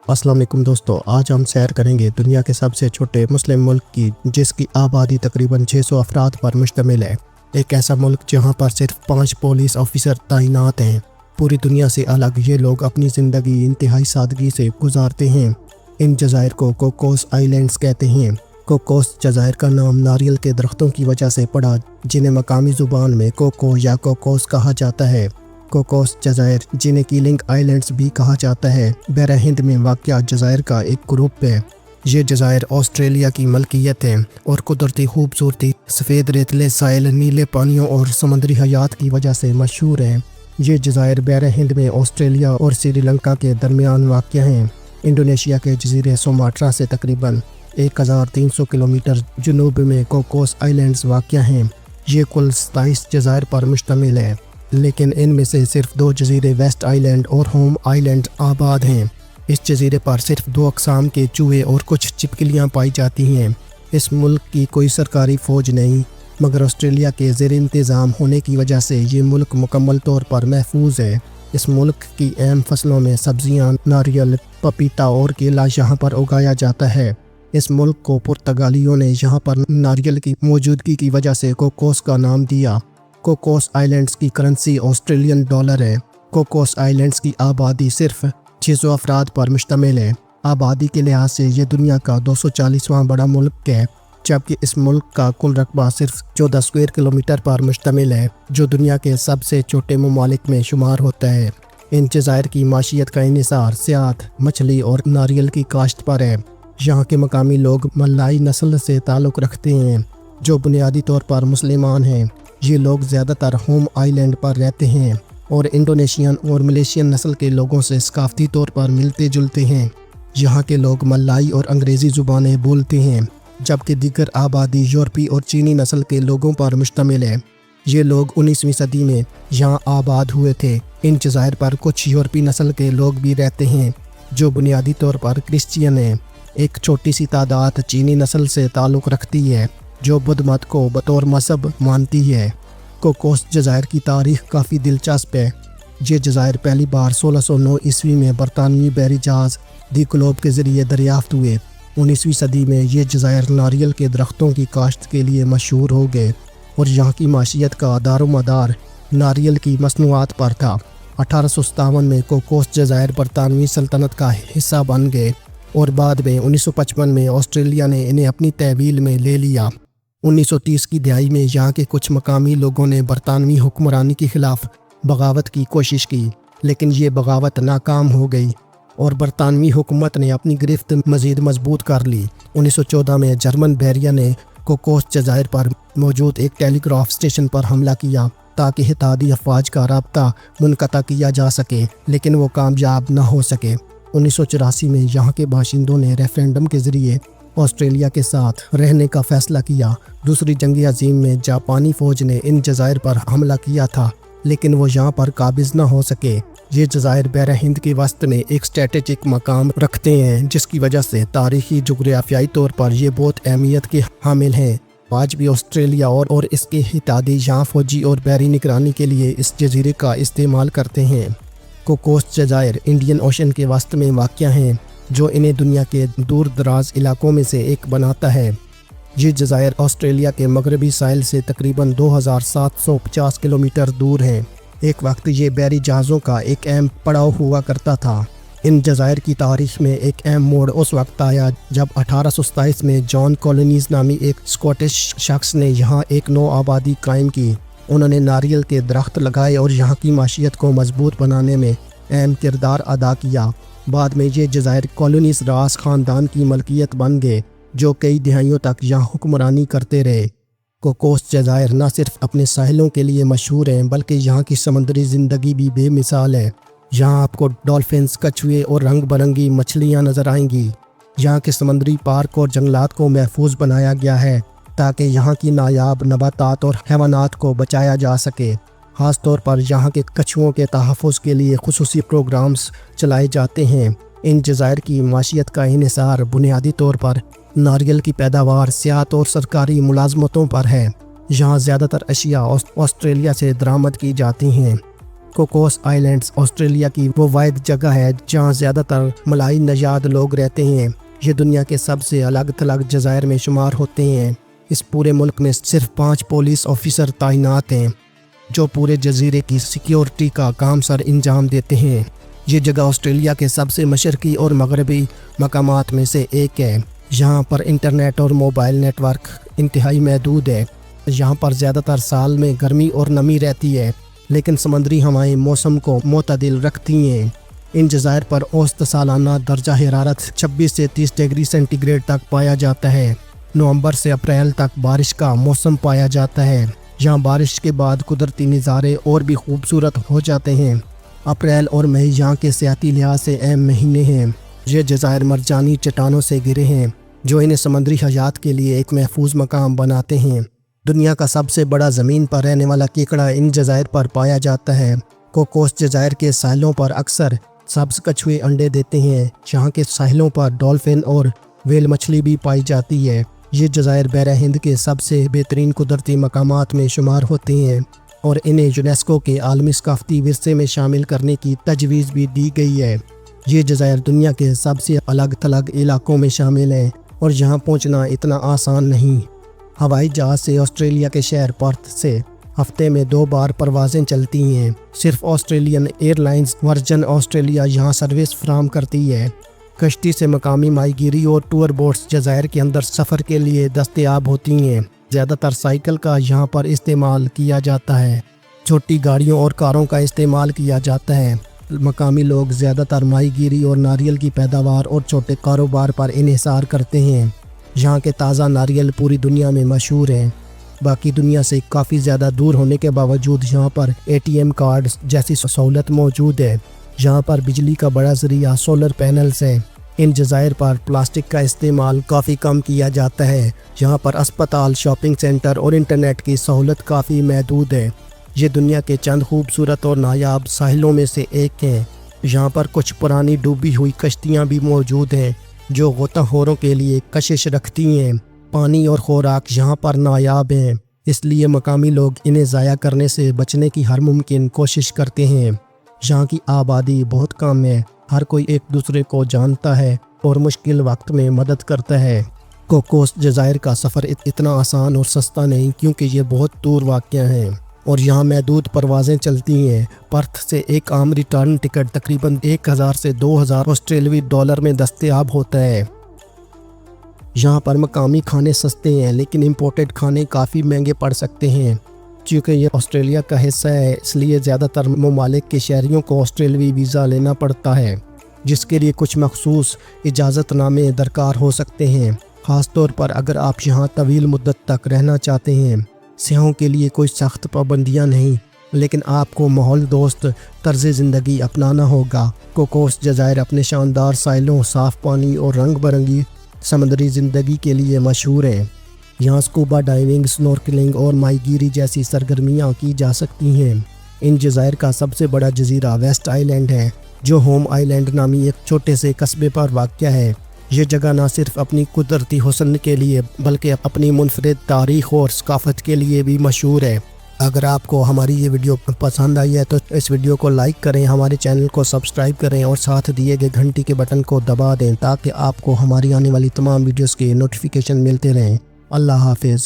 अस्सलाम वालेकुम दोस्तों, आज हम सैर करेंगे दुनिया के सबसे छोटे मुस्लिम मुल्क की, जिसकी आबादी तकरीबन 600 अफराद पर मुश्तमिल है। एक ऐसा मुल्क जहां पर सिर्फ 5 पुलिस ऑफिसर तैनात हैं। पूरी दुनिया से अलग ये लोग अपनी ज़िंदगी इंतहाई सादगी से गुजारते हैं। इन जज़ायर को कोकोस आइलैंड्स कहते हैं। कोकोस जज़ायर का नाम नारियल के दरख्तों की वजह से पड़ा, जिन्हें मकामी ज़ुबान में कोको या कोकोस कहा जाता है। कोकोस जज़ायर, जिन्हें कीलिंग आइलैंड्स भी कहा जाता है, बहर हिंद में वाक़या जज़ायर का एक ग्रुप है। ये जज़ायर ऑस्ट्रेलिया की मलकियत है और कुदरती खूबसूरती, सफ़ेद रेतले साहिल, नीले पानियों और समुद्री हयात की वजह से मशहूर है। ये जज़ायर बहर हिंद में ऑस्ट्रेलिया और श्रीलंका के दरमियान वाक़या हैं। इंडोनेशिया के जज़ीरे सुमात्रा से तकरीबन 1300 किलोमीटर जनूब में कोकोस आइलैंड्स वाक़या हैं। ये कुल 27 जज़ायर पर मुश्तमिल है, लेकिन इनमें से सिर्फ 2 जज़ीरे वेस्ट आइलैंड और होम आइलैंड आबाद हैं। इस जज़ीरे पर सिर्फ 2 अक़साम के चूहे और कुछ छिपकलियाँ पाई जाती हैं। इस मुल्क की कोई सरकारी फ़ौज नहीं, मगर ऑस्ट्रेलिया के ज़ेर इंतज़ाम होने की वजह से ये मुल्क मुकम्मल तौर पर महफूज है। इस मुल्क की अहम फसलों में सब्जियाँ, नारियल, पपीता और केला यहाँ पर उगाया जाता है। इस मुल्क को पुर्तगालियों ने यहाँ पर नारियल की मौजूदगी की वजह से कोकोस का नाम दिया। कोकोस आइलैंड्स की करेंसी ऑस्ट्रेलियन डॉलर है। कोकोस आइलैंड्स की आबादी सिर्फ 600 अफराद पर मुश्तमिल है। आबादी के लिहाज से ये दुनिया का 240वां बड़ा मुल्क है, जबकि इस मुल्क का कुल रकबा सिर्फ 14 स्क्वायर किलोमीटर पर मुश्तमिल है, जो दुनिया के सबसे छोटे ममालिक में शुमार होता है। इन जज़ायर की माशियत का इन्हिसार सियाहत, मछली और नारियल की काश्त पर है। यहाँ के मकामी लोग मलई नस्ल से ताल्लुक़ रखते हैं, जो बुनियादी तौर पर मुसलमान हैं। ये लोग ज़्यादातर होम आइलैंड पर रहते हैं और इंडोनेशियन और मलेशियन नस्ल के लोगों से सकाफ़ती तौर पर मिलते जुलते हैं। यहाँ के लोग मलई और अंग्रेज़ी ज़ुबानें बोलते हैं, जबकि दीगर आबादी यूरोपी और चीनी नस्ल के लोगों पर मुश्तमिल है। ये लोग 19वीं सदी में यहाँ आबाद हुए थे। इन जज़ायर पर कुछ यूरोपी नस्ल के लोग भी रहते हैं, जो बुनियादी तौर पर क्रिश्चियन हैं। एक छोटी सी तादाद चीनी नस्ल से ताल्लुक़ रखती है, जो बुद्ध मत को बतौर मज़हब मानती है। कोकोस जज़ायर की तारीख़ काफ़ी दिलचस्प है। ये जज़ायर पहली बार 1609 ईस्वी में बरतानवी बहरी जहाज़ दी ग्लोब के ज़रिए दरियाफ़्त हुए। 19वीं सदी में ये जज़ायर नारियल के दरख्तों की काश्त के लिए मशहूर हो गए और यहाँ की माशियत का दारोमदार नारियल की मसनूआत पर था। 1857 में कोकोस जज़ायर बरतानवी सल्तनत का हिस्सा बन गए और बाद में 1955 में ऑस्ट्रेलिया ने इन्हें अपनी तहवील में ले लिया। 1930 की दहाई में यहाँ के कुछ मकामी लोगों ने बरतानवी हुक्मरानी के ख़िलाफ़ बगावत की कोशिश की, लेकिन ये बगावत नाकाम हो गई और बरतानवी हुकूमत ने अपनी गिरफ्त मज़ीद मजबूत कर ली। 1914 में जर्मन बहरिया ने कोकोस जज़ायर पर मौजूद एक टेलीग्राफ स्टेशन पर हमला किया ताकि इत्तेहादी अफवाज का राब्ता मुनक़ता किया जा सके, लेकिन वो कामयाब न हो सके। 1984 में यहाँ के बाशिंदों ने रेफरेंडम के ज़रिए ऑस्ट्रेलिया के साथ रहने का फ़ैसला किया। दूसरी जंग अज़ीम में जापानी फ़ौज ने इन जज़ायर पर हमला किया था, लेकिन वो यहाँ पर काबिज़ न हो सके। ये जज़ायर बहर हिंद के वस्त में एक स्ट्रेटेजिक मकाम रखते हैं, जिसकी वजह से तारीख़ी जुग़राफ़ियाई तौर पर ये बहुत अहमियत के हामिल हैं। आज भी ऑस्ट्रेलिया और इसके इत्तेहादी यहाँ फ़ौजी और बहरी निगरानी के लिए इस जज़ीरे का इस्तेमाल करते हैं। कोकोस जज़ायर इंडियन ओशन के वस्त में वाक़या हैं, जो इन्हें दुनिया के दूर दराज इलाकों में से एक बनाता है। ये जज़ायर ऑस्ट्रेलिया के मगरबी साहिल से तकरीबन 2750 किलोमीटर दूर हैं। एक वक्त ये बहरी जहाज़ों का एक अहम पड़ाव हुआ करता था। इन जज़ायर की तारीख़ में एक अहम मोड़ उस वक्त आया जब 1827 में जॉन कॉलोनीज़ नामी एक स्कॉटिश शख्स ने यहाँ एक नौ आबादी कायम की। उन्होंने नारियल के दरख्त लगाए और यहाँ की माशियत को मजबूत बनाने में अहम किरदार अदा किया। बाद में ये जज़ायर कॉलोनीज़ रास ख़ानदान की मलकियत बन गए, जो कई दहाइयों तक यहाँ हुक्मरानी करते रहे। कोकोस जज़ायर न सिर्फ अपने साहिलों के लिए मशहूर हैं, बल्कि यहाँ की समुद्री ज़िंदगी भी बेमिसाल है। यहाँ आपको डॉल्फिन्स, कछुए और रंग बिरंगी मछलियाँ नज़र आएंगी। यहाँ के समुद्री पार्क और जंगलात को महफूज बनाया गया है ताकि यहाँ की नायाब नबातात और हैवानात को बचाया जा सके। ख़ास तौर पर यहाँ के कछुओं के तहफ़्फ़ुज़ के लिए खुसूसी प्रोग्राम्स चलाए जाते हैं। इन जज़ायर की माशियत का इन्हिसार बुनियादी तौर पर नारियल की पैदावार सियाहत और सरकारी मुलाजमतों पर है। यहाँ ज़्यादातर अशिया ऑस्ट्रेलिया से दरामद की जाती हैं। कोकोस आइलैंड्स ऑस्ट्रेलिया की वो वाहिद जगह है जहाँ ज़्यादातर मलाई नजाद लोग रहते हैं। ये दुनिया के सबसे अलग थलग जज़ायर में शुमार होते हैं। इस पूरे मुल्क में सिर्फ 5 पुलिस ऑफिसर तैनात हैं जो पूरे जजीरे की सिक्योरिटी का काम सर अंजाम देते हैं। ये जगह ऑस्ट्रेलिया के सबसे मशरकी और मगरबी मकामात में से एक है। यहाँ पर इंटरनेट और मोबाइल नेटवर्क इंतहाई महदूद है। यहाँ पर ज़्यादातर साल में गर्मी और नमी रहती है, लेकिन समंदरी हवाएं मौसम को मुतदिल रखती हैं। इन जज़ायर पर औसत सालाना दर्जा हरारत 26 से 30 डिग्री सेंटीग्रेड तक पाया जाता है। नवंबर से अप्रैल तक बारिश का मौसम पाया जाता है। यहाँ बारिश के बाद कुदरती नज़ारे और भी खूबसूरत हो जाते हैं। अप्रैल और मई यहाँ के सियाती लिहाज से अहम महीने हैं। ये जज़ायर मरजानी चट्टानों से घिरे हैं जो इन्हें समुद्री हयात के लिए एक महफूज मकाम बनाते हैं। दुनिया का सबसे बड़ा ज़मीन पर रहने वाला केकड़ा इन जज़ायर पर पाया जाता है। कोकोस जज़ायर के साहिलों पर अक्सर सब्ज़ कछुए अंडे देते हैं। यहाँ के साहिलों पर डॉल्फिन और व्हेल मछली भी पाई जाती है। ये जज़ायर बहरा हिंद के सबसे बेहतरीन कुदरती मकामात में शुमार होते हैं और इन्हें यूनेस्को के आलमी सकाफ़ती विरसे में शामिल करने की तजवीज़ भी दी गई है। ये जज़ायर दुनिया के सबसे अलग थलग इलाकों में शामिल हैं और यहाँ पहुँचना इतना आसान नहीं। हवाई जहाज़ से ऑस्ट्रेलिया के शहर पर्थ से हफ्ते में 2 बार परवाज़ें चलती हैं। सिर्फ ऑस्ट्रेलियन एयरलाइंस वर्जन ऑस्ट्रेलिया यहाँ सर्विस फराहम करती है। कश्ती से मकामी माहीगीरी और टूर बोट्स जज़ायर के अंदर सफ़र के लिए दस्तयाब होती हैं। ज़्यादातर साइकिल का यहाँ पर इस्तेमाल किया जाता है। छोटी गाड़ियों और कारों का इस्तेमाल किया जाता है। मकामी लोग ज़्यादातर माहीगीरी और नारियल की पैदावार और छोटे कारोबार पर इन्हिसार करते हैं। यहाँ के ताज़ा नारियल पूरी दुनिया में मशहूर हैं। बाकी दुनिया से काफ़ी ज़्यादा दूर होने के बावजूद यहाँ पर ATM कार्ड जैसी सहूलत मौजूद है। यहाँ पर बिजली का बड़ा ज़रिया सोलर पैनल्स हैं। इन जज़ायर पर प्लास्टिक का इस्तेमाल काफ़ी कम किया जाता है। यहाँ पर अस्पताल, शॉपिंग सेंटर और इंटरनेट की सहूलत काफ़ी महदूद है। ये दुनिया के चंद खूबसूरत और नायाब साहिलों में से एक हैं। यहाँ पर कुछ पुरानी डूबी हुई कश्तियाँ भी मौजूद हैं जो गोताखोरों के लिए कशिश रखती हैं। पानी और खुराक यहाँ पर नायाब हैं, इसलिए मकामी लोग इन्हें ज़ाया करने से बचने की हर मुमकिन कोशिश करते हैं। यहाँ की आबादी बहुत कम है। हर कोई एक दूसरे को जानता है और मुश्किल वक्त में मदद करता है। कोकोस जज़ायर का सफ़र इतना आसान और सस्ता नहीं क्योंकि ये बहुत दूर वाक़या है और यहाँ महदूद परवाज़ें चलती हैं। पर्थ से एक आम रिटर्न टिकट तकरीबन 1000 से 2000 ऑस्ट्रेलियाई डॉलर में दस्तयाब होता है। यहाँ पर मकामी खाने सस्ते हैं लेकिन इंपोर्टेड खाने काफ़ी महंगे पड़ सकते हैं। चूँकि ये ऑस्ट्रेलिया का हिस्सा है इसलिए ज़्यादातर ममालिक के शहरियों को ऑस्ट्रेलियाई वीज़ा लेना पड़ता है, जिसके लिए कुछ मखसूस इजाज़तनामे दरकार हो सकते हैं, ख़ास तौर पर अगर आप यहाँ तवील मुद्दत तक रहना चाहते हैं। सियाहों के लिए कोई सख्त पाबंदियाँ नहीं, लेकिन आपको माहौल दोस्त तर्ज़ ज़िंदगी अपनाना होगा। कोकोस जज़ायर अपने शानदार साहिलों, साफ़ पानी और रंग बिरंगी समुद्री ज़िंदगी के लिए मशहूर हैं। यहाँ स्कूबा डाइविंग, स्नॉर्कलिंग और माहीगीरी जैसी सरगर्मियाँ की जा सकती हैं। इन जज़ायर का सबसे बड़ा जजीरा वेस्ट आइलैंड है जो होम आइलैंड नामी एक छोटे से कस्बे पर वाक़या है। ये जगह न सिर्फ अपनी कुदरती हुस्न के लिए बल्कि अपनी मुनफरिद तारीख़ और सकाफ़त के लिए भी मशहूर है। अगर आपको हमारी ये वीडियो पसंद आई है तो इस वीडियो को लाइक करें, हमारे चैनल को सब्सक्राइब करें और साथ दिए गए घंटी के बटन को दबा दें ताकि आपको हमारी आने वाली तमाम वीडियोस के नोटिफिकेशन मिलते रहें। अल्लाह हाफिज़।